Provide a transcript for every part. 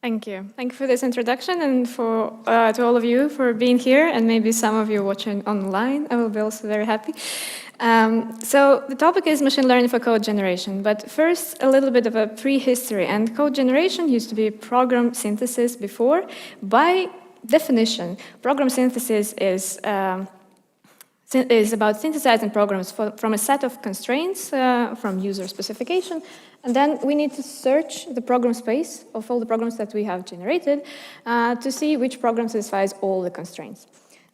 Thank you. Thank you for this introduction and for to all of you for being here, and maybe some of you watching online. I will be also very happy. So the topic is machine learning for code generation, but first a little bit of a prehistory. And code generation used to be program synthesis before. By definition, program synthesis is about synthesizing programs from a set of constraints from user specification, and then we need to search the program space of all the programs that we have generated to see which program satisfies all the constraints.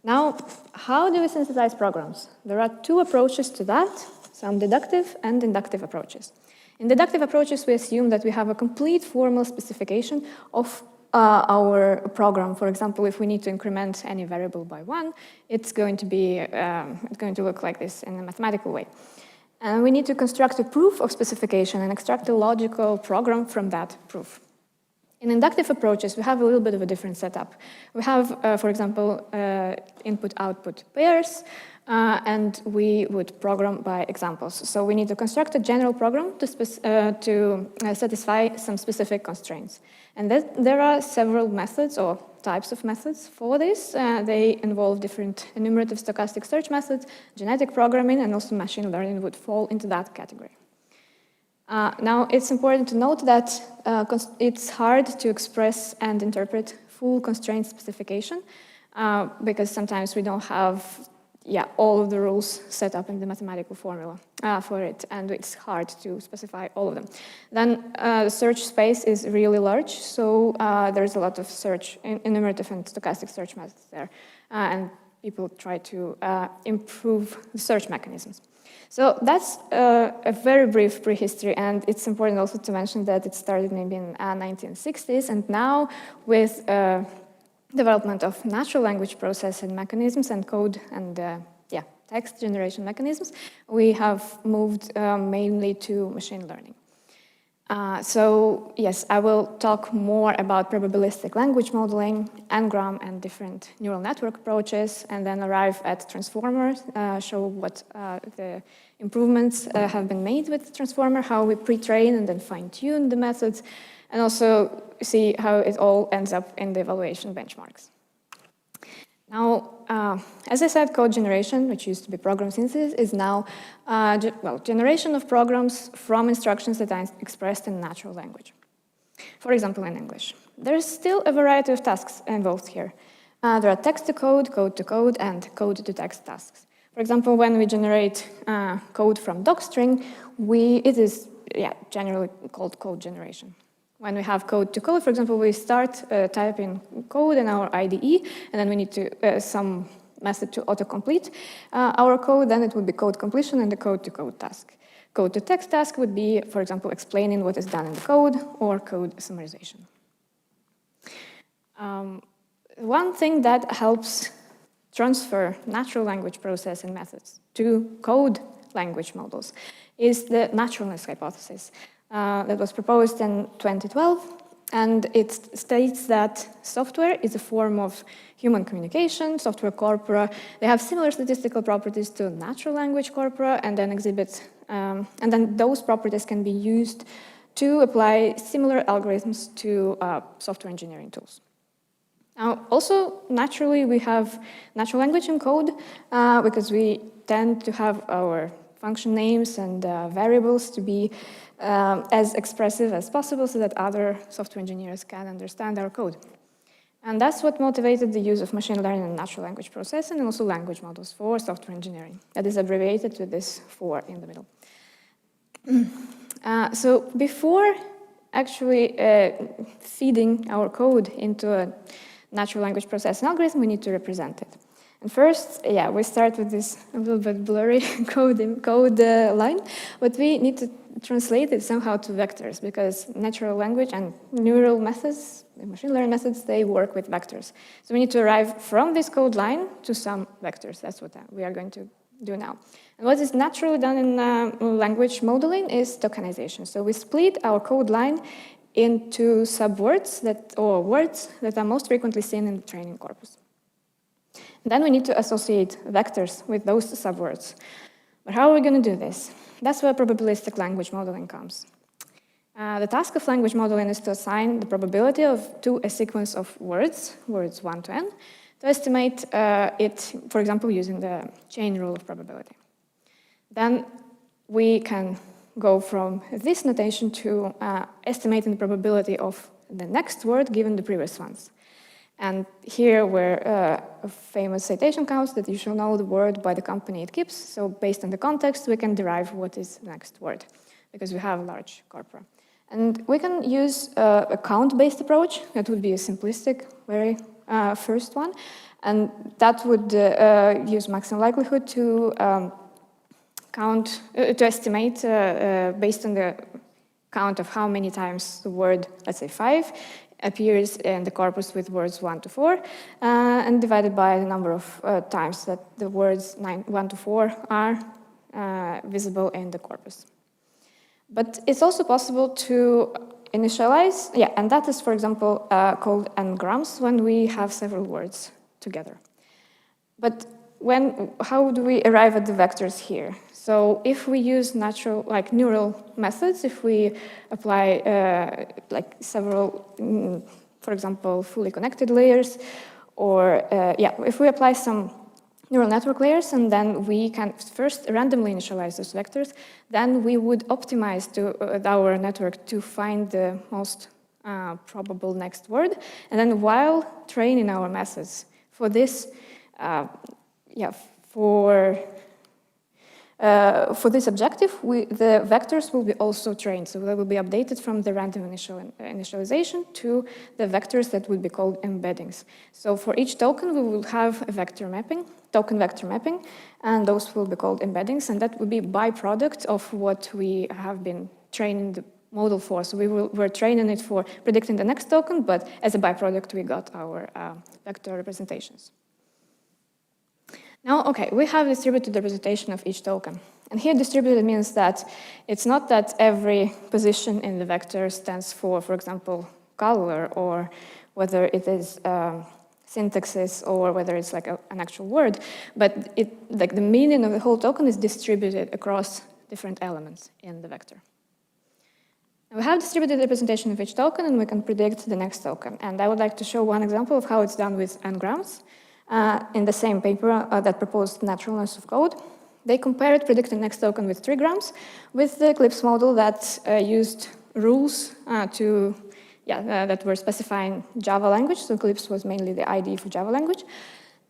Now, how do we synthesize programs? There are two approaches to that, some deductive and inductive approaches. In deductive approaches, we assume that we have a complete formal specification of our program. For example, if we need to increment any variable by 1, it's going to look like this in a mathematical way. And we need to construct a proof of specification and extract a logical program from that proof. In inductive approaches, we have a little bit of a different setup. We have, for example, input-output pairs, and we would program by examples. So we need to construct a general program to satisfy some specific constraints. And there are several methods or types of methods for this. They involve different enumerative stochastic search methods, genetic programming, and also machine learning would fall into that category. Now, it's important to note that it's hard to express and interpret full constraint specification because sometimes we don't have all of the rules set up in the mathematical formula for it, and it's hard to specify all of them. Then the search space is really large, so there's a lot of search, enumerative and stochastic search methods there, and people try to improve the search mechanisms. So that's a very brief prehistory, and it's important also to mention that it started maybe in 1960s, and now with development of natural language processing mechanisms and code and text generation mechanisms, we have moved mainly to machine learning. So yes, I will talk more about probabilistic language modeling, n-gram, and different neural network approaches, and then arrive at transformers, show what the improvements have been made with transformer, how we pre-train and then fine-tune the methods, and also see how it all ends up in the evaluation benchmarks. Now, as I said, code generation, which used to be program synthesis, is now generation of programs from instructions that are expressed in natural language. For example, in English. There is still a variety of tasks involved here. There are text-to-code, code-to-code, and code-to-text tasks. For example, when we generate code from docstring, it is generally called code generation. When we have code-to-code, for example, we start typing code in our IDE, and then we need to some method to autocomplete our code, then it would be code completion and the code-to-code task. Code-to-text task would be, for example, explaining what is done in the code or code summarization. One thing that helps transfer natural language processing methods to code language models is the naturalness hypothesis. That was proposed in 2012, and it states that software is a form of human communication. Software corpora, they have similar statistical properties to natural language corpora, and then and then those properties can be used to apply similar algorithms to software engineering tools. Now, also, naturally, we have natural language in code because we tend to have our function names and variables to be as expressive as possible so that other software engineers can understand our code. And that's what motivated the use of machine learning and natural language processing and also language models for software engineering. That is abbreviated with this 4 in the middle. So before actually feeding our code into a natural language processing algorithm, we need to represent it. And first, we start with this a little bit blurry code line, but we need to translate it somehow to vectors because natural language and neural methods, machine learning methods, they work with vectors. So we need to arrive from this code line to some vectors. That's what we are going to do now. And what is naturally done in language modeling is tokenization. So we split our code line into subwords or words that are most frequently seen in the training corpus. Then we need to associate vectors with those subwords. But how are we going to do this? That's where probabilistic language modeling comes. The task of language modeling is to assign the probability to a sequence of words 1 to n, to estimate it, for example, using the chain rule of probability. Then we can go from this notation to estimating the probability of the next word given the previous ones. And here where a famous citation counts that you shall know the word by the company it keeps. So based on the context, we can derive what is the next word, because we have a large corpora. And we can use a count-based approach. That would be a simplistic, very first one. And that would use maximum likelihood to to estimate based on the count of how many times the word, let's say 5, appears in the corpus with words 1 to 4, and divided by the number of times that the words 1 to 4 are visible in the corpus. But it's also possible to initialize, and that is, for example, called n-grams when we have several words together. But how do we arrive at the vectors here? So if we use neural methods, if we apply several, for example, fully connected layers, or if we apply some neural network layers, and then we can first randomly initialize those vectors, then we would optimize our network to find the most probable next word, and then while training our methods for this, for this objective, the vectors will be also trained. So they will be updated from the random initialization to the vectors that would be called embeddings. So for each token, we will have a vector mapping, token vector mapping, and those will be called embeddings. And that will be a byproduct of what we have been training the model for. So we're training it for predicting the next token, but as a byproduct, we got our vector representations. Now, we have distributed representation of each token. And here distributed means that it's not that every position in the vector stands for example, color, or whether it is syntaxes, or whether it's like an actual word, but the meaning of the whole token is distributed across different elements in the vector. Now we have distributed representation of each token, and we can predict the next token. And I would like to show one example of how it's done with n-grams. In the same paper that proposed naturalness of code, they compared predicting next token with trigrams with the Eclipse model that used rules that were specifying Java language. So Eclipse was mainly the IDE for Java language.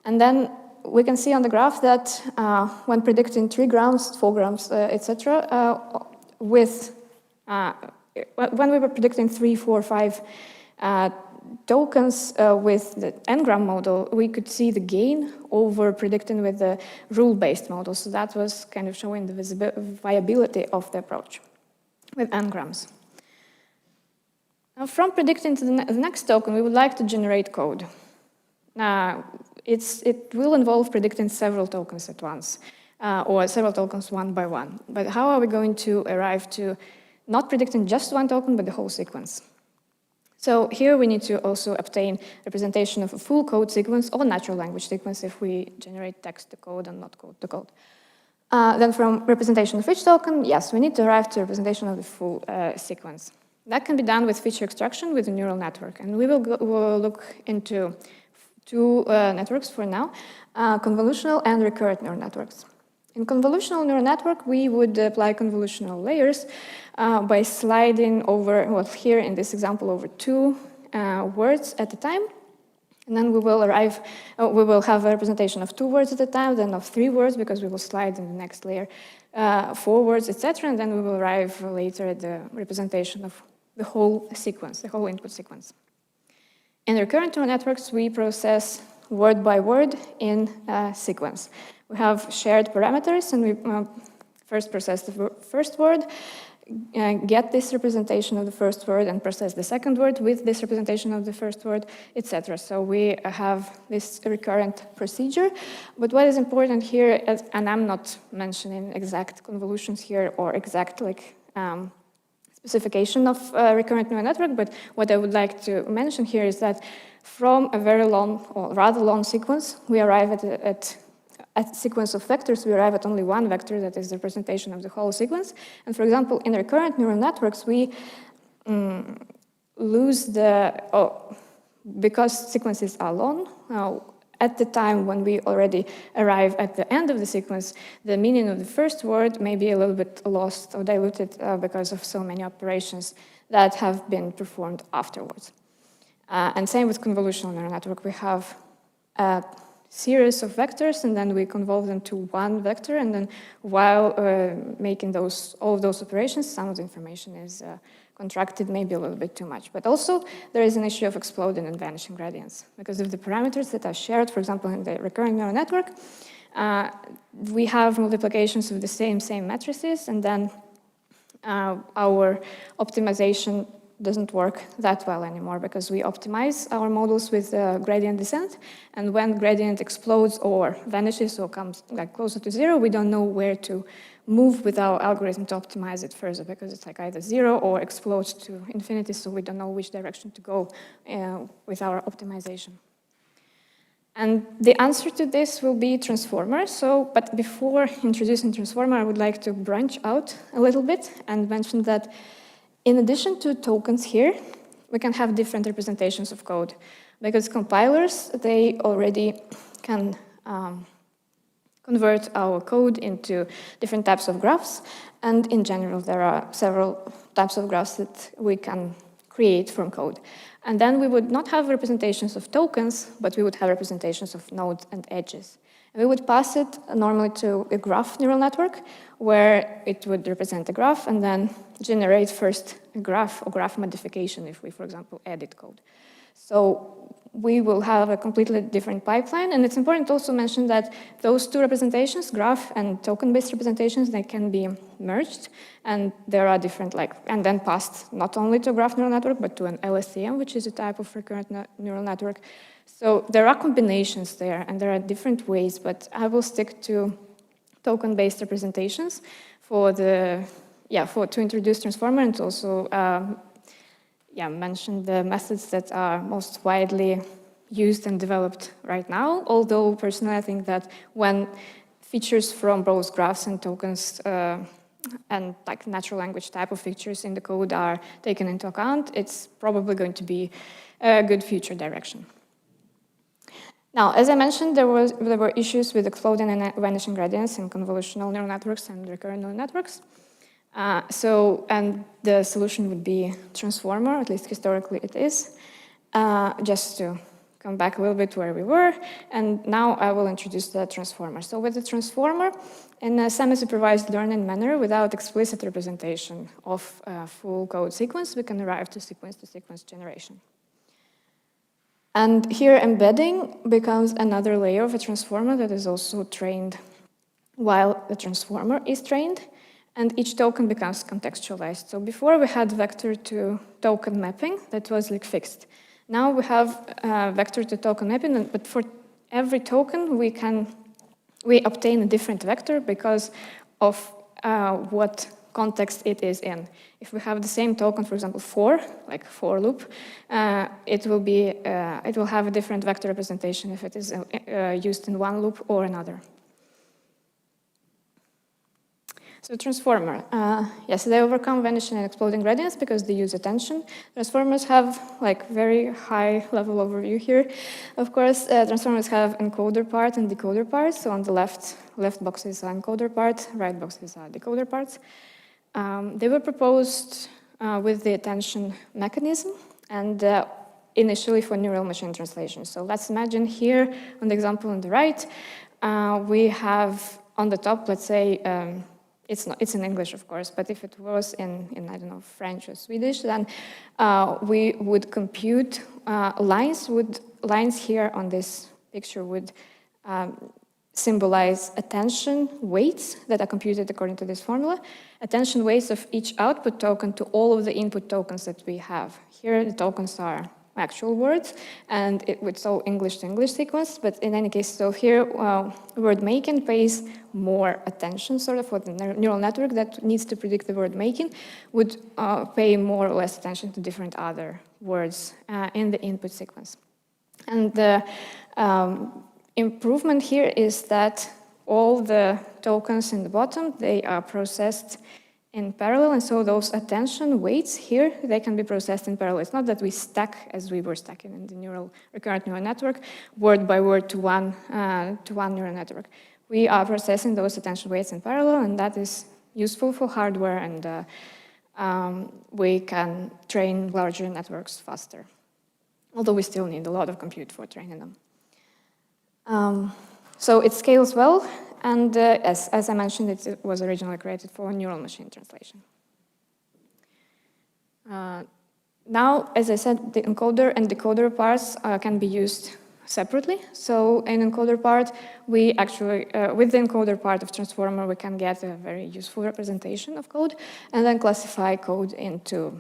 And then we can see on the graph that when predicting 3 grams, 4 grams, etc., when we were predicting 3, 4, 5 tokens with the n-gram model, we could see the gain over predicting with the rule-based model. So that was kind of showing the viability of the approach with n-grams. Now, from predicting to the next token, we would like to generate code. Now, it will involve predicting several tokens at once, or several tokens one by one. But how are we going to arrive to not predicting just one token, but the whole sequence? So here we need to also obtain representation of a full code sequence or natural language sequence if we generate text to code and not code to code. Then from representation of each token, yes, we need to arrive to representation of the full sequence. That can be done with feature extraction with a neural network. And we'll look into 2 networks for now, convolutional and recurrent neural networks. In convolutional neural network, we would apply convolutional layers by sliding over, well, here in this example, over 2 words at a time. And then we will have a representation of 2 words at a time, then of 3 words, because we will slide in the next layer 4 words, etc. And then we will arrive later at the representation of the whole sequence, the whole input sequence. In recurrent neural networks, we process word by word in a sequence. We have shared parameters, and we first process the first word, get this representation of the first word, and process the second word with this representation of the first word, etc. So we have this recurrent procedure. But what is important here, and I'm not mentioning exact convolutions here or exact specification of recurrent neural network, but what I would like to mention here is that from a very long, or rather long sequence, we arrive at a sequence of vectors, we arrive at only one vector that is the representation of the whole sequence. And for example, in recurrent neural networks, we lose because sequences are long, at the time when we already arrive at the end of the sequence, the meaning of the first word may be a little bit lost or diluted because of so many operations that have been performed afterwards. And same with convolutional neural network. We have a series of vectors, and then we convolve them to one vector, and then while making all of those operations, some of the information is contracted maybe a little bit too much. But also, there is an issue of exploding and vanishing gradients. Because of the parameters that are shared, for example, in the recurrent neural network, we have multiplications of the same matrices, and then our optimization doesn't work that well anymore because we optimize our models with gradient descent, and when gradient explodes or vanishes or comes like closer to zero, we don't know where to move with our algorithm to optimize it further because it's like either zero or explodes to infinity, so we don't know which direction to go with our optimization. And the answer to this will be transformer. But before introducing transformer, I would like to branch out a little bit and mention that in addition to tokens here, we can have different representations of code because compilers, they already can convert our code into different types of graphs. And in general, there are several types of graphs that we can create from code. And then we would not have representations of tokens, but we would have representations of nodes and edges. And we would pass it normally to a graph neural network, where it would represent a graph and then generate first a graph or graph modification if we, for example, edit code. So we will have a completely different pipeline. And it's important to also mention that those two representations, graph and token-based representations, they can be merged. And there are different, and then passed not only to a graph neural network, but to an LSTM, which is a type of recurrent neural network. So there are combinations there, and there are different ways, but I will stick to token-based representations to introduce transformer and also mention the methods that are most widely used and developed right now. Although personally, I think that when features from both graphs and tokens and like natural language type of features in the code are taken into account, it's probably going to be a good future direction. Now, as I mentioned, there were issues with exploding and vanishing gradients in convolutional neural networks and recurrent neural networks. And the solution would be transformer, at least historically it is. Just to come back a little bit where we were, and now I will introduce the transformer. So with the transformer, in a semi-supervised learning manner, without explicit representation of a full code sequence, we can arrive to sequence-to-sequence generation. And here embedding becomes another layer of a transformer that is also trained while the transformer is trained, and each token becomes contextualized. So before we had vector-to-token mapping that was like fixed. Now we have vector-to-token mapping, but for every token we obtain a different vector because of what context it is in. If we have the same token, for example, like for loop, it will have a different vector representation if it is used in one loop or another. So transformer, yes, they overcome vanishing and exploding gradients because they use attention. Transformers have like very high level overview here. Of course, transformers have encoder part and decoder part. So on the left boxes are encoder part, right boxes are decoder parts. They were proposed with the attention mechanism and initially for neural machine translation. So let's imagine here on the example on the right, we have on the top, let's say, it's in English, of course, but if it was in I don't know, French or Swedish, then we would compute lines here on this picture would symbolize attention weights that are computed according to this formula, attention weights of each output token to all of the input tokens that we have. Here the tokens are actual words, and it would show English to English sequence, but in any case, so here word making pays more attention sort of for the neural network that needs to predict the word making would pay more or less attention to different other words in the input sequence. And the improvement here is that all the tokens in the bottom, they are processed in parallel, and so those attention weights here, they can be processed in parallel. It's not that we stack, as we were stacking in the recurrent neural network, word by word to one neural network. We are processing those attention weights in parallel, and that is useful for hardware, and we can train larger networks faster, although we still need a lot of compute for training them. So it scales well, and as I mentioned, it was originally created for neural machine translation. Now, as I said, the encoder and decoder parts can be used separately. So in encoder part, we actually, with the encoder part of transformer, we can get a very useful representation of code, and then classify code into,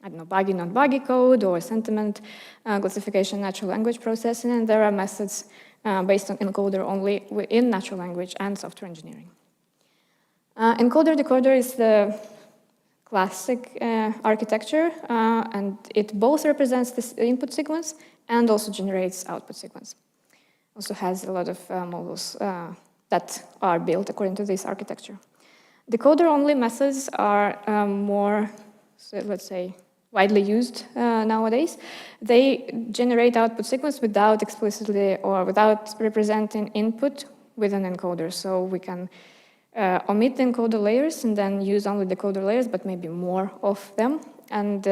I don't know, buggy, not buggy code, or sentiment classification, natural language processing, and there are methods based on encoder only in natural language and software engineering. Encoder-decoder is the classic architecture, and it both represents this input sequence and also generates output sequence. Also has a lot of models that are built according to this architecture. Decoder-only methods are more, so let's say, widely used nowadays. They generate output sequence without explicitly or without representing input with an encoder. So we can omit the encoder layers and then use only decoder layers, but maybe more of them. And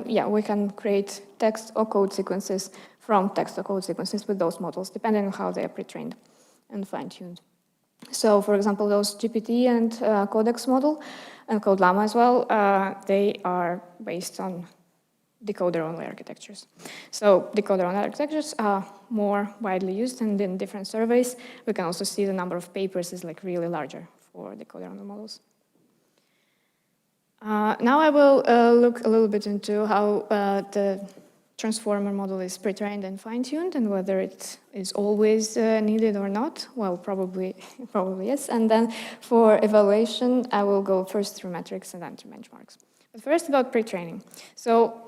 yeah, we can create text or code sequences from text or code sequences with those models, depending on how they are pre-trained and fine-tuned. So, for example, those GPT and Codex model, and Code Llama as well, they are based on decoder-only architectures. So decoder-only architectures are more widely used, and in different surveys, we can also see the number of papers is like really larger for decoder-only models. Now I will look a little bit into how the transformer model is pre-trained and fine-tuned, and whether it is always needed or not. Well, probably yes. And then for evaluation, I will go first through metrics and then to benchmarks. But first about pre-training. So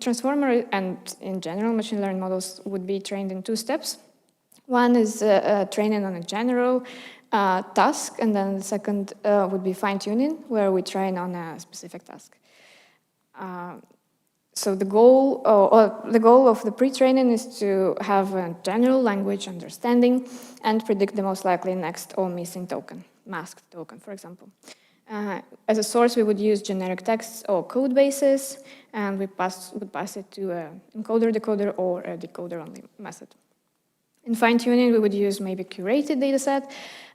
transformer and in general machine learning models would be trained in two steps. One is training on a general task, and then the second would be fine-tuning, where we train on a specific task. So the goal of the pre-training is to have a general language understanding and predict the most likely next or missing token, masked token, for example. As a source, we would use generic texts or code bases, and we would pass it to an encoder, decoder, or a decoder-only method. In fine-tuning, we would use maybe curated dataset,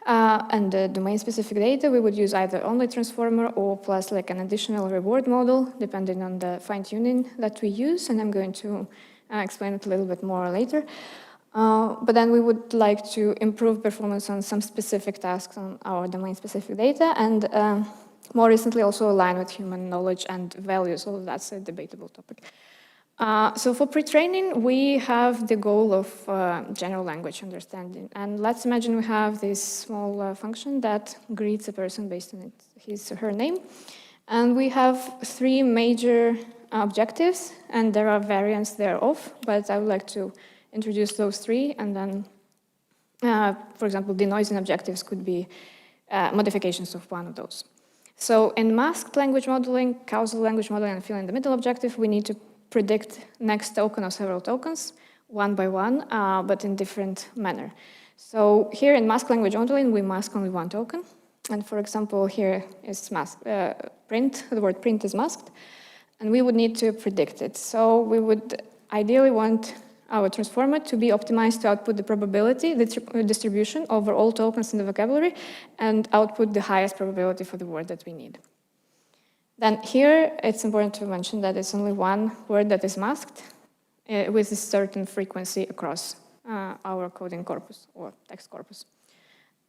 and the domain-specific data, we would use either only transformer or plus like an additional reward model, depending on the fine-tuning that we use, and I'm going to explain it a little bit more later. But then we would like to improve performance on some specific tasks on our domain-specific data, and more recently also align with human knowledge and values, although that's a debatable topic. So for pre-training, we have the goal of general language understanding. And let's imagine we have this small function that greets a person based on his or her name. And we have three major objectives, and there are variants thereof, but I would like to introduce those three, and then, for example, denoising objectives could be modifications of one of those. So in masked language modeling, causal language modeling, and fill-in-the-middle objective, we need to predict next token of several tokens, one by one, but in different manner. So here in masked language modeling, we mask only one token. And for example, here is print, the word print is masked, and we would need to predict it. So we would ideally want our transformer to be optimized to output the probability, the distribution over all tokens in the vocabulary, and output the highest probability for the word that we need. Then here, it's important to mention that it's only one word that is masked with a certain frequency across our coding corpus or text corpus.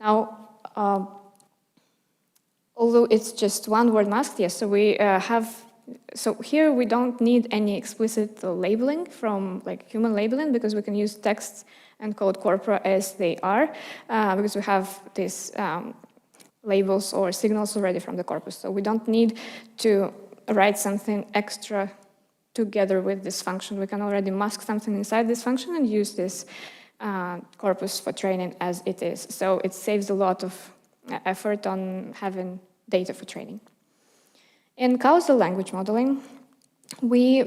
Now, although it's just one word masked, yes, so we so here we don't need any explicit labeling from like human labeling, because we can use text and code corpora as they are, because we have these labels or signals already from the corpus. So we don't need to write something extra together with this function. We can already mask something inside this function and use this corpus for training as it is. So it saves a lot of effort on having data for training. In causal language modeling, we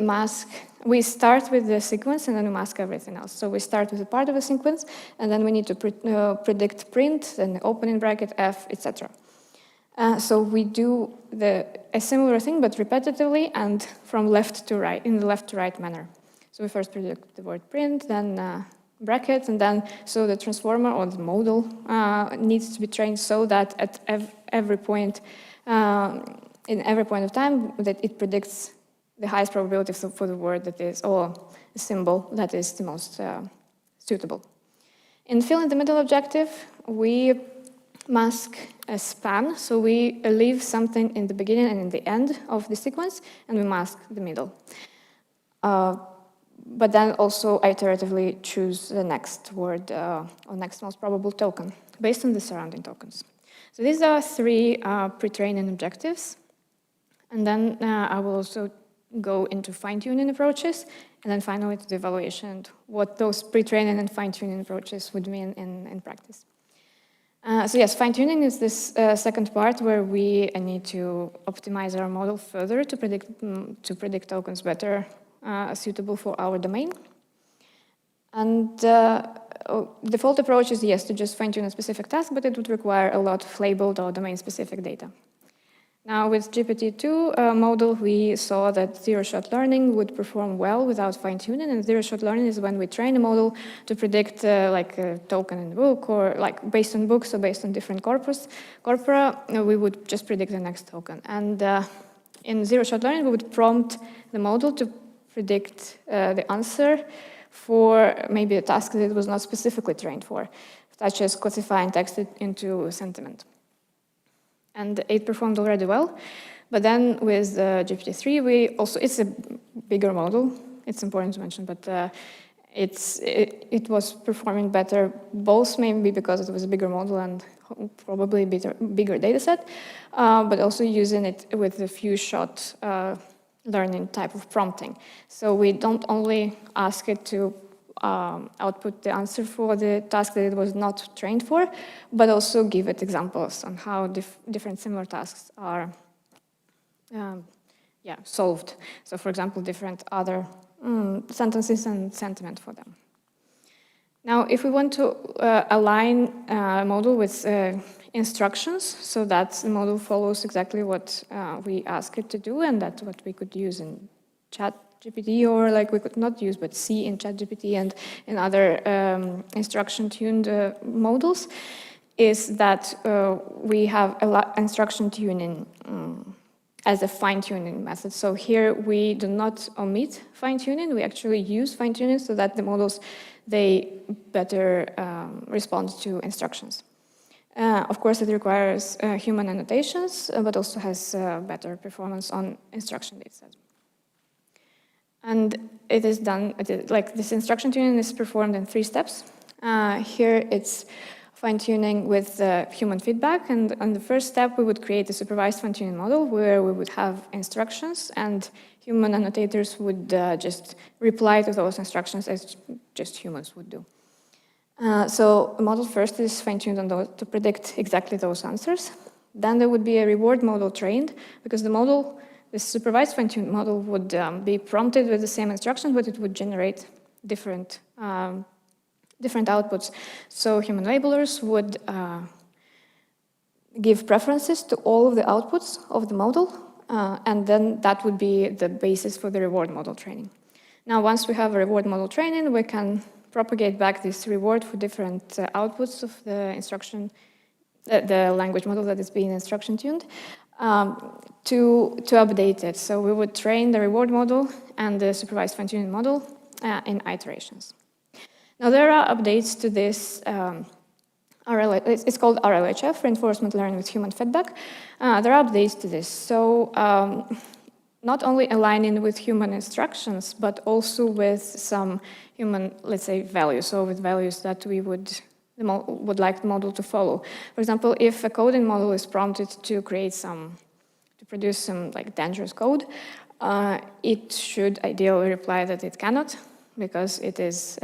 start with the sequence and then we mask everything else. So we start with a part of a sequence, and then we need to predict print, then opening bracket, f, etc. So we do a similar thing, but repetitively and from left to right, in the left to right manner. So we first predict the word print, then bracket, and then so the transformer or the model needs to be trained so that at every point, in every point of time, that it predicts the highest probability for the word that is, or the symbol that is the most suitable. In fill-in-the-middle objective, we mask a span, so we leave something in the beginning and in the end of the sequence, and we mask the middle. But then also iteratively choose the next word or next most probable token based on the surrounding tokens. So these are three pre-training objectives. And then I will also go into fine-tuning approaches, and then finally to the evaluation and what those pre-training and fine-tuning approaches would mean in practice. So yes, fine-tuning is this second part where we need to optimize our model further to predict tokens better suitable for our domain. And default approach is, yes, to just fine-tune a specific task, but it would require a lot of labeled or domain-specific data. Now, with GPT-2 model, we saw that zero-shot learning would perform well without fine-tuning, and zero-shot learning is when we train a model to predict like a token in the book, or like based on books or based on different corpora, we would just predict the next token. And in zero-shot learning, we would prompt the model to predict the answer for maybe a task that it was not specifically trained for, such as classifying text into sentiment. And it performed already well. But then with GPT-3, we also, it's a bigger model, it's important to mention, but it was performing better, both maybe because it was a bigger model and probably a bigger data set, but also using it with a few-shot learning type of prompting. So we don't only ask it to output the answer for the task that it was not trained for, but also give it examples on how different similar tasks are solved. So for example, different other sentences and sentiment for them. Now, if we want to align a model with instructions so that the model follows exactly what we ask it to do, and that's what we could use in ChatGPT, or like we could not use, but see in ChatGPT and in other instruction-tuned models, is that we have instruction tuning as a fine-tuning method. So here we do not omit fine-tuning, we actually use fine-tuning so that the models, they better respond to instructions. Of course, it requires human annotations, but also has better performance on instruction datasets. And it is done, like this instruction tuning is performed in 3 steps. Here it's fine-tuning with human feedback, and on the first step we would create a supervised fine-tuning model where we would have instructions and human annotators would just reply to those instructions as just humans would do. So a model first is fine-tuned on those to predict exactly those answers. Then there would be a reward model trained, because the model, the supervised fine-tuned model would be prompted with the same instructions, but it would generate different outputs. So human labelers would give preferences to all of the outputs of the model, and then that would be the basis for the reward model training. Now, once we have a reward model training, we can propagate back this reward for different outputs of the instruction, the language model that is being instruction tuned, to update it. So we would train the reward model and the supervised fine-tuning model in iterations. Now there are updates to this, it's called RLHF, Reinforcement Learning with Human Feedback. There are updates to this. So not only aligning with human instructions, but also with some human, let's say, values, so with values that we would like the model to follow. For example, if a coding model is prompted to produce some like dangerous code, it should ideally reply that it cannot, because it is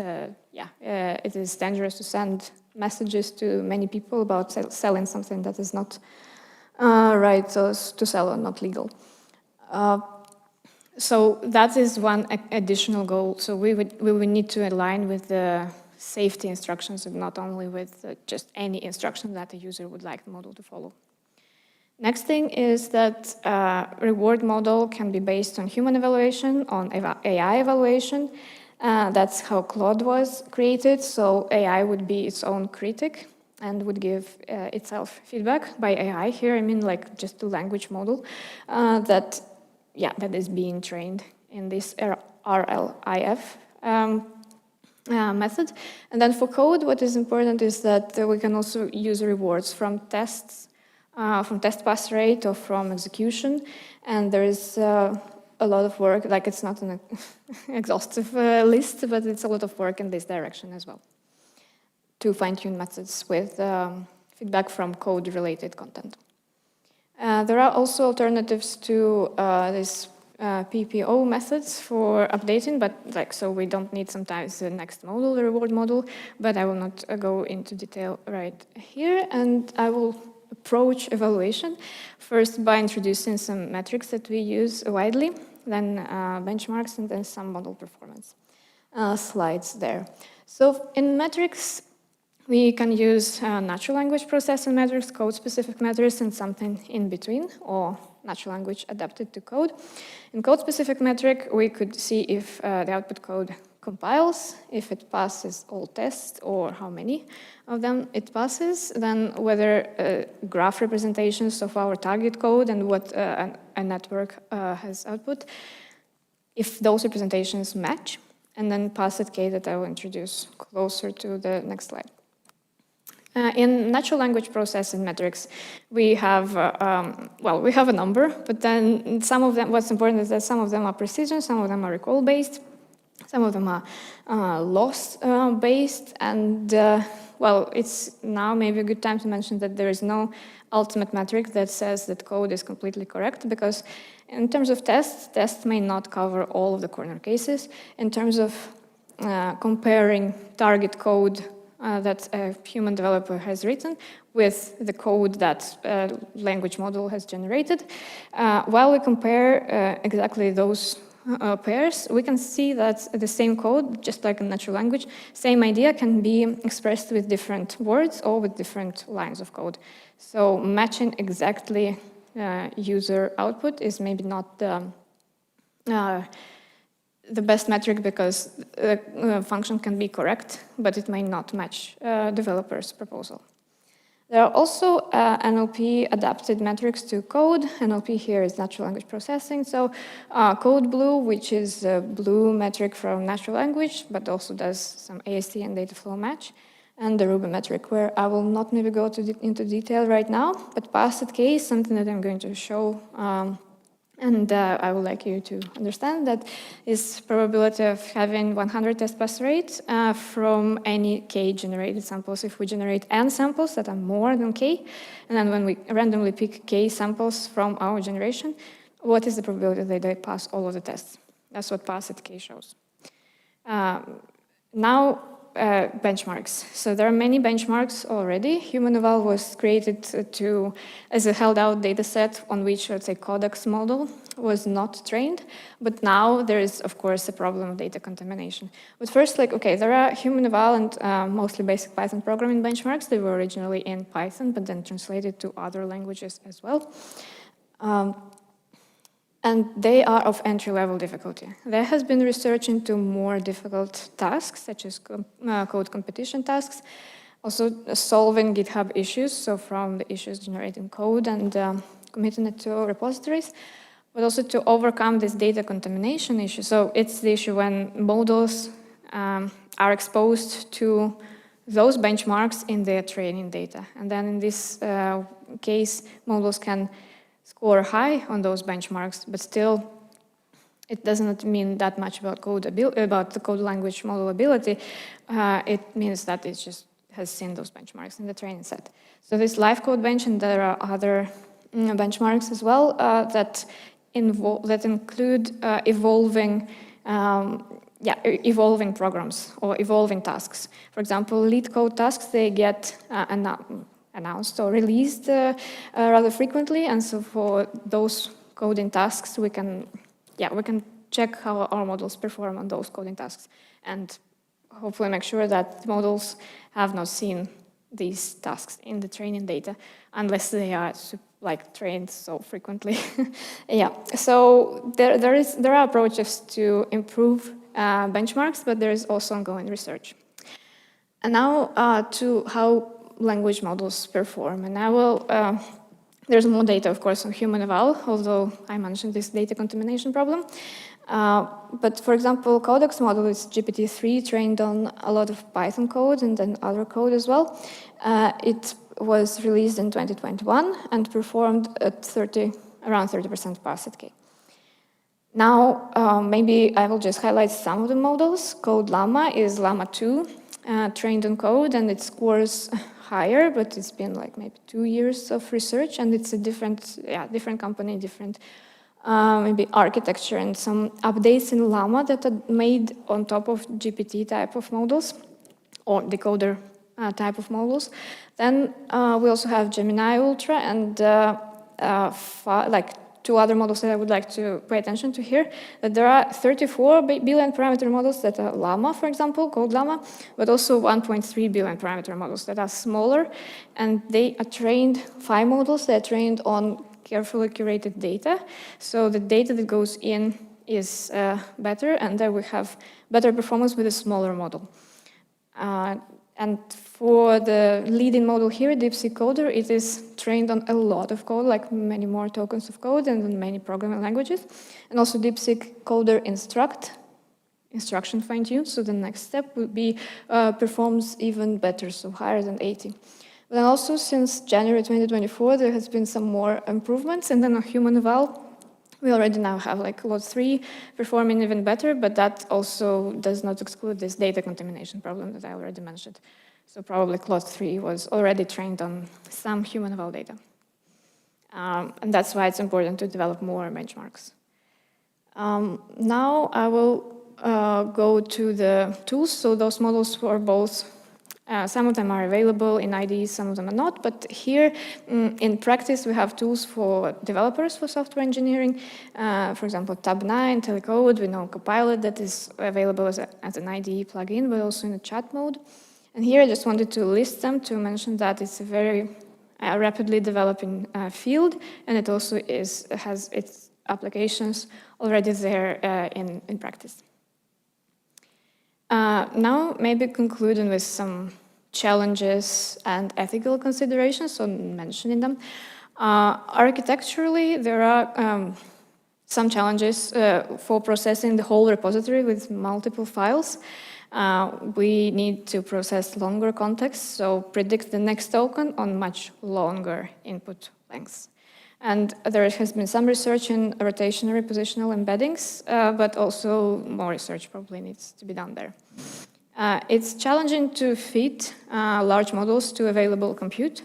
dangerous to send messages to many people about selling something that is not right to sell or not legal. So that is one additional goal. So we would need to align with the safety instructions and not only with just any instruction that the user would like the model to follow. Next thing is that reward model can be based on human evaluation, on AI evaluation. That's how Claude was created. So AI would be its own critic and would give itself feedback. By AI here, I mean like just the language model that is being trained in this RLIF method. And then for code, what is important is that we can also use rewards from tests, from test pass rate or from execution. And there is a lot of work, like it's not an exhaustive list, but it's a lot of work in this direction as well, to fine-tune methods with feedback from code-related content. There are also alternatives to this PPO methods for updating, but so we don't need sometimes the next model, the reward model, but I will not go into detail right here, and I will approach evaluation first by introducing some metrics that we use widely, then benchmarks, and then some model performance slides there. So in metrics, we can use natural language processing metrics, code-specific metrics, and something in between, or natural language adapted to code. In code-specific metric, we could see if the output code compiles, if it passes all tests, or how many of them it passes, then whether graph representations of our target code and what a network has output, if those representations match, and then passed K that I will introduce closer to the next slide. In natural language processing metrics, we have, we have a number, but then some of them, what's important is that some of them are precision, some of them are recall-based, some of them are loss-based, and, it's now maybe a good time to mention that there is no ultimate metric that says that code is completely correct, because in terms of tests may not cover all of the corner cases. In terms of comparing target code that a human developer has written with the code that a language model has generated. While we compare exactly those pairs, we can see that the same code, just like in natural language, same idea can be expressed with different words or with different lines of code. So matching exactly user output is maybe not the best metric, because the function can be correct, but it may not match developer's proposal. There are also NLP adapted metrics to code. NLP here is natural language processing. So Code Blue, which is a blue metric from natural language, but also does some AST and data flow match. And the Ruby metric, where I will not maybe go into detail right now, but passed K is something that I'm going to show. And I would like you to understand that is probability of having 100 test pass rate from any K generated samples. If we generate N samples that are more than K, and then when we randomly pick K samples from our generation, what is the probability that they pass all of the tests? That's what passed K shows. Now, benchmarks. So there are many benchmarks already. HumanEval was created as a held-out data set on which, let's say, Codex model was not trained. But now there is, of course, a problem of data contamination. But first, there are HumanEval and mostly basic Python programming benchmarks. They were originally in Python, but then translated to other languages as well. And they are of entry-level difficulty. There has been research into more difficult tasks, such as code competition tasks, also solving GitHub issues, so from the issues generating code and committing it to repositories, but also to overcome this data contamination issue. So it's the issue when models are exposed to those benchmarks in their training data. And then in this case, models can score high on those benchmarks, but still it doesn't mean that much about the code language model ability. It means that it just has seen those benchmarks in the training set. So this live code bench, and there are other benchmarks as well that include evolving programs or evolving tasks. For example, lead code tasks, they get announced or released rather frequently, and so for those coding tasks, we can check how our models perform on those coding tasks, and hopefully make sure that models have not seen these tasks in the training data, unless they are trained so frequently. So there are approaches to improve benchmarks, but there is also ongoing research. And now to how language models perform. And I will, there's more data, of course, on human eval, although I mentioned this data contamination problem. But for example, Codex model is GPT-3 trained on a lot of Python code and then other code as well. It was released in 2021 and performed at around 30% pass at K. Now, maybe I will just highlight some of the models. Code Llama is Llama 2, trained on code, and it scores higher, but it's been like maybe 2 years of research, and it's a different company, different maybe architecture, and some updates in Llama that are made on top of GPT type of models, or decoder type of models. Then we also have Gemini Ultra and two other models that I would like to pay attention to here. That there are 34 billion parameter models that are Llama, for example, called Llama, but also 1.3 billion parameter models that are smaller, and they are trained, 5 models that are trained on carefully curated data. So the data that goes in is better, and then we have better performance with a smaller model. And for the leading model here, DeepSeek Coder, it is trained on a lot of code, like many more tokens of code and in many programming languages. And also DeepSeek Coder instruction fine-tuned, so the next step would be performs even better, so higher than 80. But then also since January 2024, there has been some more improvements, and then on human eval, we already now have like Claude 3 performing even better, but that also does not exclude this data contamination problem that I already mentioned. So probably Claude 3 was already trained on some human eval data. And that's why it's important to develop more benchmarks. Now I will go to the tools. So those models for both, some of them are available in IDE, some of them are not. But here in practice, we have tools for developers for software engineering. For example, Tab9, Telecode, we know Copilot that is available as an IDE plugin, but also in a chat mode. And here I just wanted to list them to mention that it's a very rapidly developing field, and it also has its applications already there in practice. Now, maybe concluding with some challenges and ethical considerations, so mentioning them. Architecturally, there are some challenges for processing the whole repository with multiple files. We need to process longer contexts, so predict the next token on much longer input lengths. And there has been some research in rotationary positional embeddings, but also more research probably needs to be done there. It's challenging to fit large models to available compute,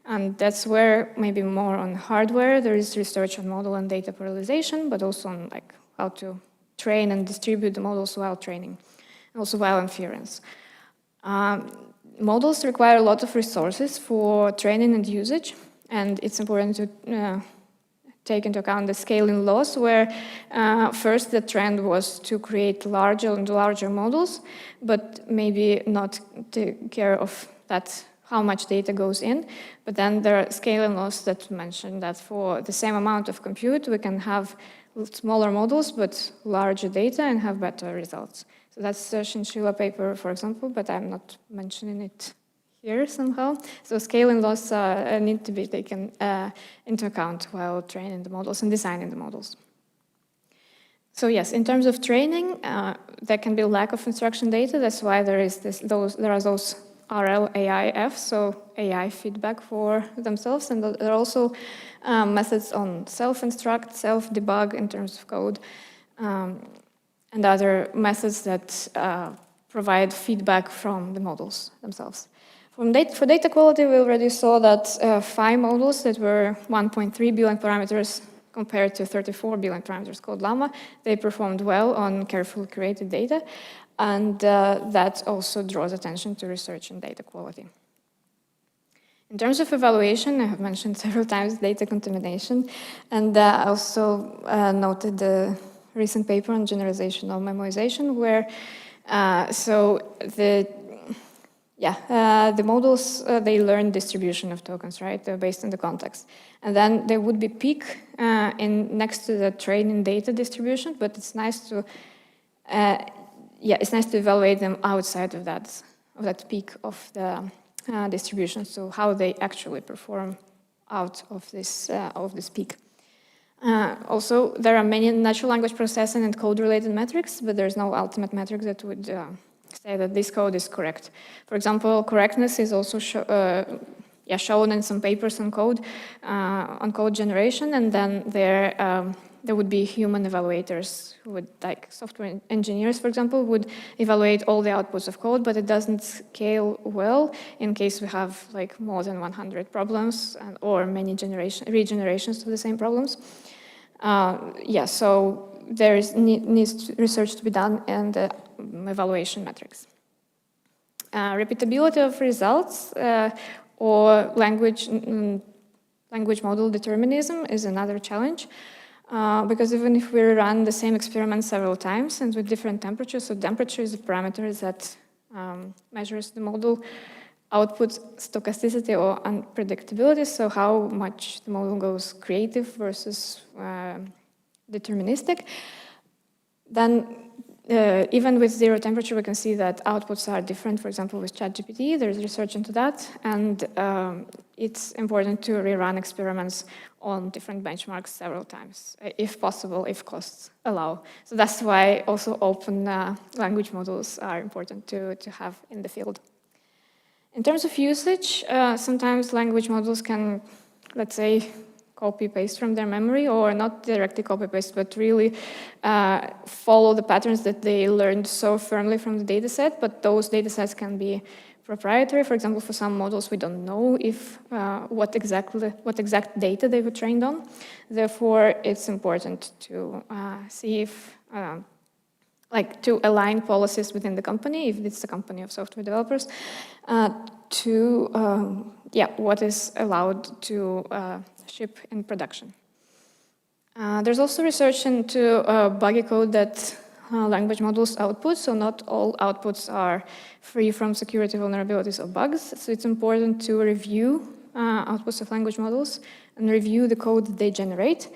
and that's where maybe more on hardware there is research on model and data parallelization, but also on like how to train and distribute the models while training, and also while inference. Models require a lot of resources for training and usage, and it's important to take into account the scaling laws, where first the trend was to create larger and larger models, but maybe not take care of that, how much data goes in. But then there are scaling laws that mention that for the same amount of compute, we can have smaller models, but larger data and have better results. So that's the Chinchilla paper, for example, but I'm not mentioning it here somehow. So scaling laws need to be taken into account while training the models and designing the models. So yes, in terms of training, there can be lack of instruction data. That's why there are those RLAIF, so AI feedback for themselves, and there are also methods on self-instruct, self-debug in terms of code, and other methods that provide feedback from the models themselves. For data quality, we already saw that 5 models that were 1.3 billion parameters compared to 34 billion parameters called Llama, they performed well on carefully curated data, and that also draws attention to research in data quality. In terms of evaluation, I have mentioned several times data contamination, and I also noted the recent paper on generalizational memoization, where the models, they learn distribution of tokens, right, based on the context. And then there would be peak next to the training data distribution, but it's nice to evaluate them outside of that peak of the distribution, so how they actually perform out of this peak. Also, there are many natural language processing and code-related metrics, but there's no ultimate metric that would say that this code is correct. For example, correctness is also shown in some papers on code generation, and then there would be human evaluators who would, like software engineers, for example, would evaluate all the outputs of code, but it doesn't scale well in case we have like more than 100 problems or many regenerations of the same problems. So there needs research to be done and evaluation metrics. Repeatability of results or language model determinism is another challenge. Because even if we run the same experiment several times and with different temperatures, so temperature is a parameter that measures the model output stochasticity or unpredictability, so how much the model goes creative versus deterministic. Then even with zero temperature, we can see that outputs are different. For example, with ChatGPT, there's research into that, and it's important to rerun experiments on different benchmarks several times, if possible, if costs allow. So that's why also open language models are important to have in the field. In terms of usage, sometimes language models can, let's say, copy-paste from their memory, or not directly copy-paste, but really follow the patterns that they learned so firmly from the dataset, but those datasets can be proprietary. For example, for some models, we don't know if what exact data they were trained on. Therefore, it's important to see if, to align policies within the company, if it's a company of software developers, what is allowed to ship in production. There's also research into buggy code that language models output, so not all outputs are free from security vulnerabilities or bugs. So it's important to review outputs of language models and review the code that they generate.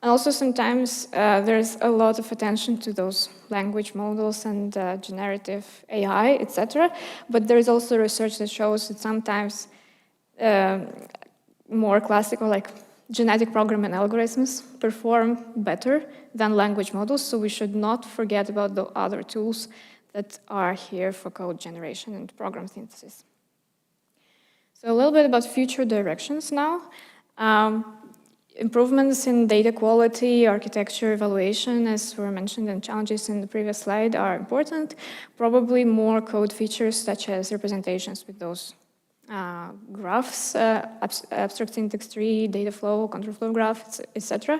And also sometimes there's a lot of attention to those language models and generative AI, etc. But there's also research that shows that sometimes more classical, like genetic programming algorithms perform better than language models, so we should not forget about the other tools that are here for code generation and program synthesis. So a little bit about future directions now. Improvements in data quality, architecture, evaluation, as were mentioned, and challenges in the previous slide are important. Probably more code features such as representations with those graphs, abstract syntax tree, data flow, control flow graphs, etc.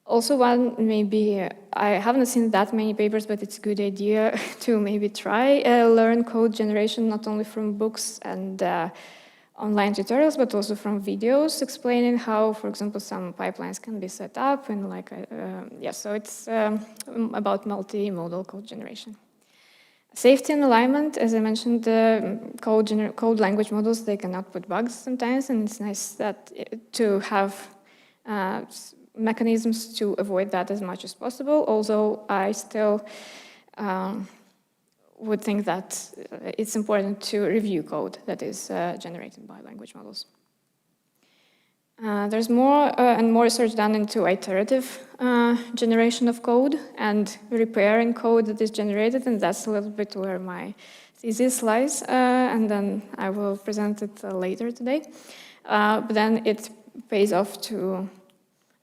Also, one maybe, I haven't seen that many papers, but it's a good idea to maybe try learn code generation, not only from books and online tutorials, but also from videos explaining how, for example, some pipelines can be set up, and so it's about multimodal code generation. Safety and alignment, as I mentioned, code language models, they can output bugs sometimes, and it's nice to have mechanisms to avoid that as much as possible, although I still would think that it's important to review code that is generated by language models. There's more and more research done into iterative generation of code and repairing code that is generated, and that's a little bit where my thesis lies, and then I will present it later today. But then it pays off to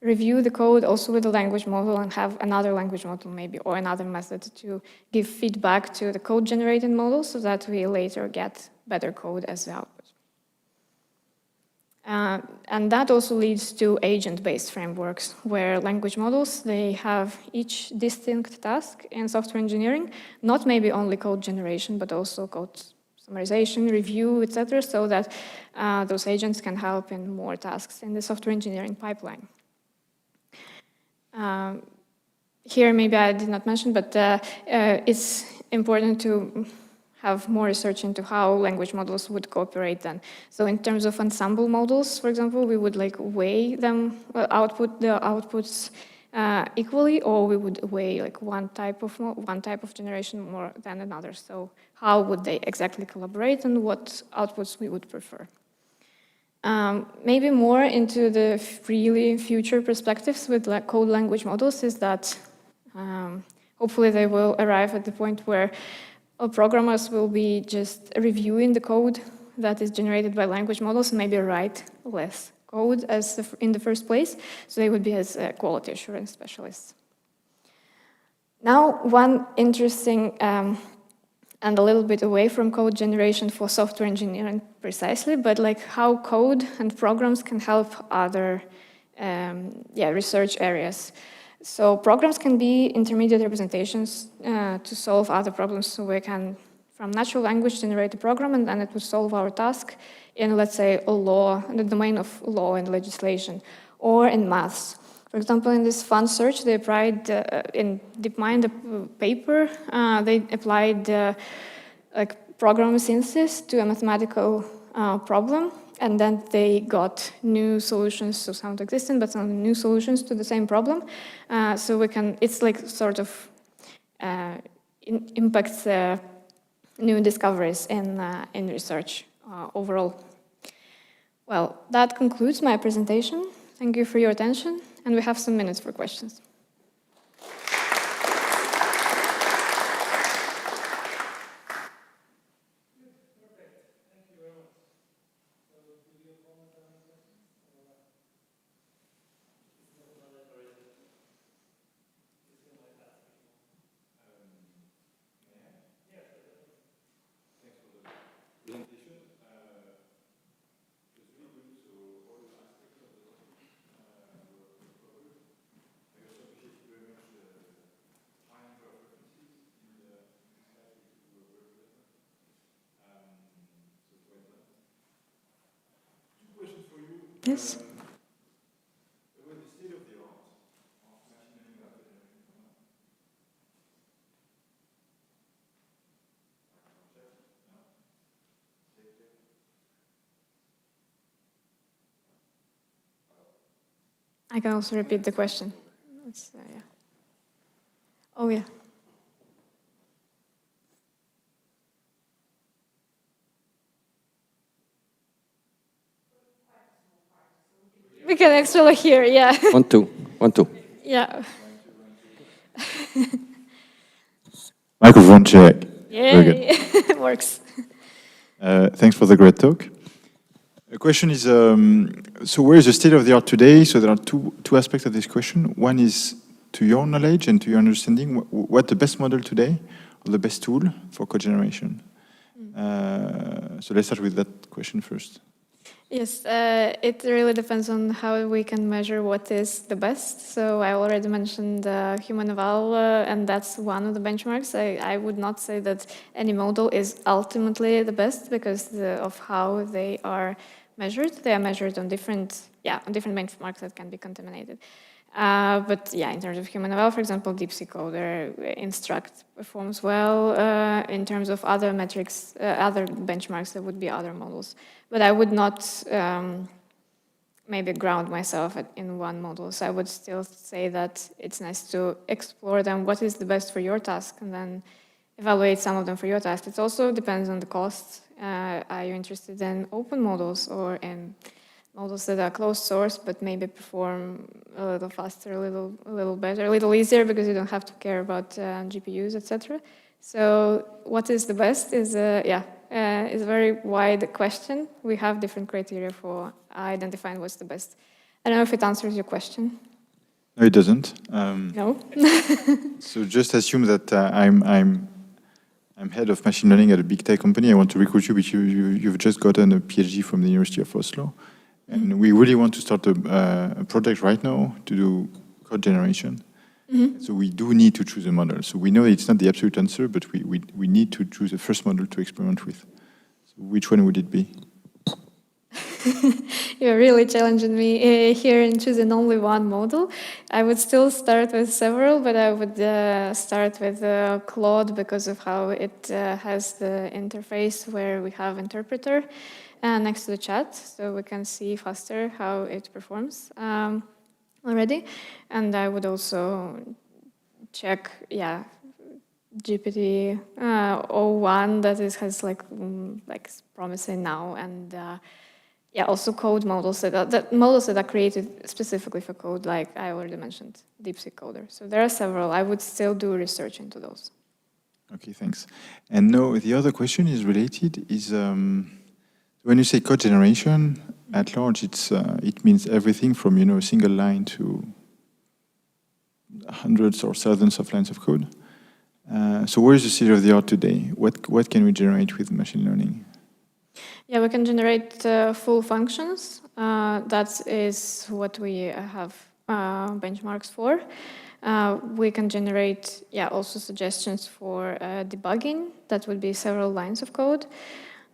review the code also with the language model and have another language model maybe, or another method to give feedback to the code generated model so that we later get better code as the output. And that also leads to agent-based frameworks where language models, they have each distinct task in software engineering, not maybe only code generation, but also code summarization, review, etc., so that those agents can help in more tasks in the software engineering pipeline. Here, maybe I did not mention, but it's important to have more research into how language models would cooperate then. So in terms of ensemble models, for example, we would like weigh them, the outputs equally, or we would weigh like one type of generation more than another. So how would they exactly collaborate and what outputs we would prefer? Maybe more into the really future perspectives with code language models is that hopefully they will arrive at the point where programmers will be just reviewing the code that is generated by language models and maybe write less code as in the first place, so they would be as quality assurance specialists. Now, one interesting and a little bit away from code generation for software engineering precisely, but like how code and programs can help other research areas. So programs can be intermediate representations to solve other problems. So we can, from natural language, generate a program, and then it would solve our task in, let's say, a law, in the domain of law and legislation, or in maths. For example, in this fun search, they applied in DeepMind paper. They applied like program synthesis to a mathematical problem. And then they got new solutions, so sound existent, but some new solutions to the same problem. So we can, it's like sort of impacts new discoveries in research overall. Well, that concludes my presentation. Thank you for your attention, and we have some minutes for questions. Yes. I can also repeat the question. Yeah. Oh, yeah. We can actually hear, yeah. 1, 2, 1, 2. Yeah. Microphone check. Yay, it works. Thanks for the great talk. The question is, so where is the state of the art today? So there are two aspects of this question. One is to your knowledge and to your understanding, what the best model today, or the best tool for code generation? So let's start with that question first. Yes, it really depends on how we can measure what is the best. So I already mentioned human eval, and that's one of the benchmarks. I would not say that any model is ultimately the best because of how they are measured. They are measured on different benchmarks that can be contaminated. But yeah, in terms of human eval, for example, DeepSeek Coder, Instruct performs well. In terms of other metrics, other benchmarks, there would be other models. But I would not maybe ground myself in one model. So I would still say that it's nice to explore them. What is the best for your task? And then evaluate some of them for your task. It also depends on the cost. Are you interested in open models or in models that are closed source, but maybe perform a little faster, a little better, a little easier because you don't have to care about GPUs, etc. So what is the best is is a very wide question. We have different criteria for identifying what's the best. I don't know if it answers your question. No, it doesn't. No. So just assume that I'm head of machine learning at a big tech company. I want to recruit you, but you've just gotten a PhD from the University of Oslo. And we really want to start a project right now to do code generation. So we do need to choose a model. So we know it's not the absolute answer, but we need to choose the first model to experiment with. Which one would it be? You're really challenging me here in choosing only one model. I would still start with several, but I would start with Claude because of how it has the interface where we have interpreter next to the chat, so we can see faster how it performs already. And I would also check, GPT O1 that has like promising now, and also code models that models that are created specifically for code, like I already mentioned, DeepSeek Coder. So there are several. I would still do research into those. Okay, thanks. And no, the other question is related. Is when you say code generation at large, it means everything from a single line to hundreds or thousands of lines of code. So where is the state of the art today? What can we generate with machine learning? Yeah, we can generate full functions. That is what we have benchmarks for. We can generate, also suggestions for debugging. That would be several lines of code.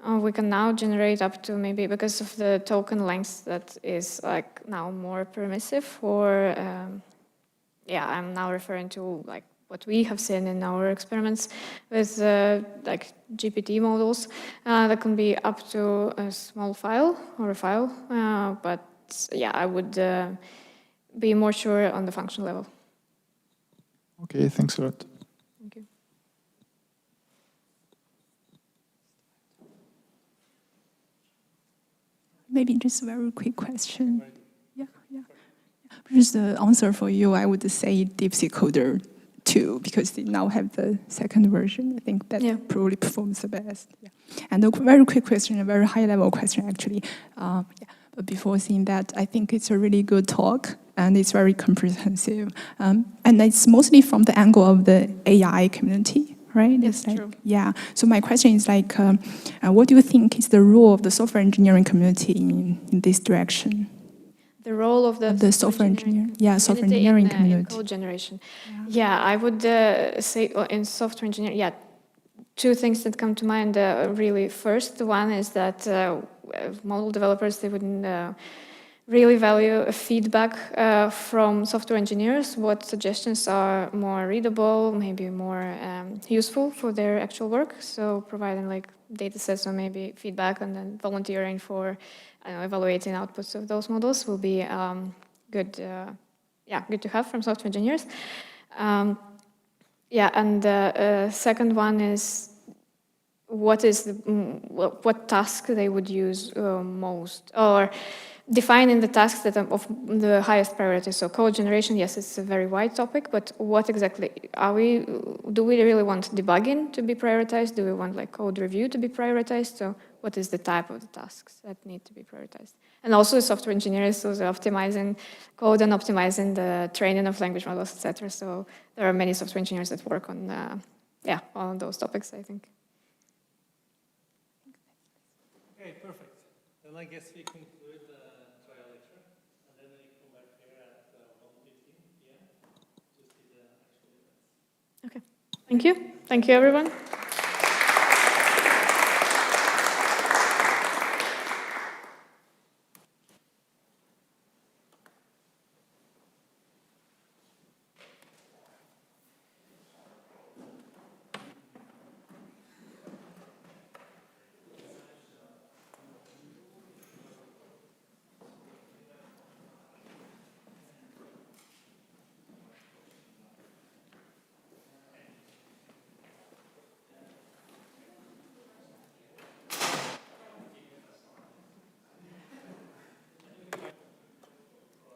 We can now generate up to maybe, because of the token length that is like now more permissive for, I'm now referring to like what we have seen in our experiments with like GPT models. That can be up to a small file or a file, but I would be more sure on the function level. Okay, thanks a lot. Thank you. Maybe just a very quick question. Yeah. Just the answer for you, I would say DeepSeek Coder 2, because they now have the second version. I think that probably performs the best. Yeah. And a very quick question, a very high-level question, actually. But before seeing that, I think it's a really good talk, and it's very comprehensive. And it's mostly from the angle of the AI community, right? Yes, like, true. Yeah. So my question is like, what do you think is the role of the software engineering community in this direction? The role of the software engineering community in code generation. I would say in software engineering, two things that come to mind. Really, first one is that model developers, they wouldn't really value feedback from software engineers. What suggestions are more readable, maybe more useful for their actual work. So providing like data sets or maybe feedback, and then volunteering for evaluating outputs of those models will be good. Good to have from software engineers. And the second one is what task they would use most, or defining the tasks that are of the highest priority. So code generation, yes, it's a very wide topic, but what exactly do we really want debugging to be prioritized? Do we want like code review to be prioritized? So what is the type of the tasks that need to be prioritized? And also software engineers, those are optimizing code and optimizing the training of language models, etc. So there are many software engineers that work on, on those topics, I think. Okay, perfect. Then I guess we conclude the trial lecture, and then we come back here at 1:15 p.m. to see the actual events. Okay. Thank you. Thank you, everyone.